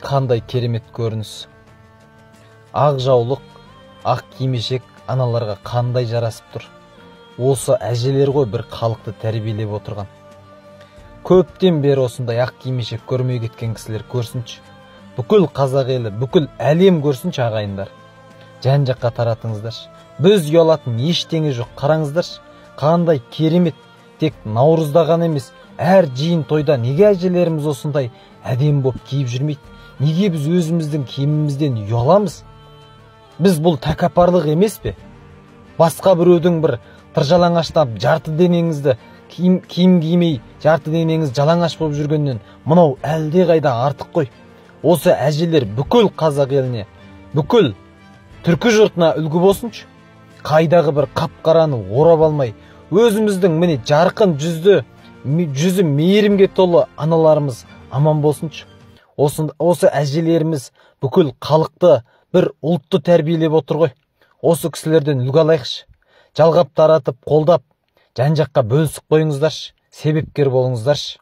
Қандай керемет көрініс. Ақ жаулық, ақ кимешек аналарға қандай жарасып тұр. Осы әжелер ғой бір халықты тәрбиелеп отырған. Көптен бері осындай ақ кимешек көрмей кеткен кісілер көрсінші. Бүкіл қазақ елі, бүкіл әлем көрсінші ағайындар. Жан-жаққа таратыңыздаршы. Біз ұялатын ештеңе жоқ, қараңыздаршы. Қандай керемет. Тек наурызда ғана емес, әр жиын тойда неге әжелеріміз осындай әдем боп киіп жүрмейді? Неге біз өзіміздің киімімізден ұяламыз? Біз бұл тәкаппарлық емес пе? Басқа біреудің бір тыржалаңаштап жарты денеңізді киім кимей, жарты денеңіз жалаңаш болып жүргеннен мынау әлде қайда артық қой. Осы әжелер бүкіл қазақ еліне, бүкіл түркі жұртына үлгі болсыншы. Қайдағы бір қап-қараны орап алмай, өзіміздің міне жарқын жүзі мейірімге толы аналарымыз аман болсыншы. Осы әжелеріміз бүкіл халықты, бір ұлтты тәрбиелеп отыр ғой. Осы кісілерден үлгі алайықшы. Жалғап таратып, қолдап, жан-жаққа бөлісіп қойыңыздаршы, себепкер болыңыздаршы.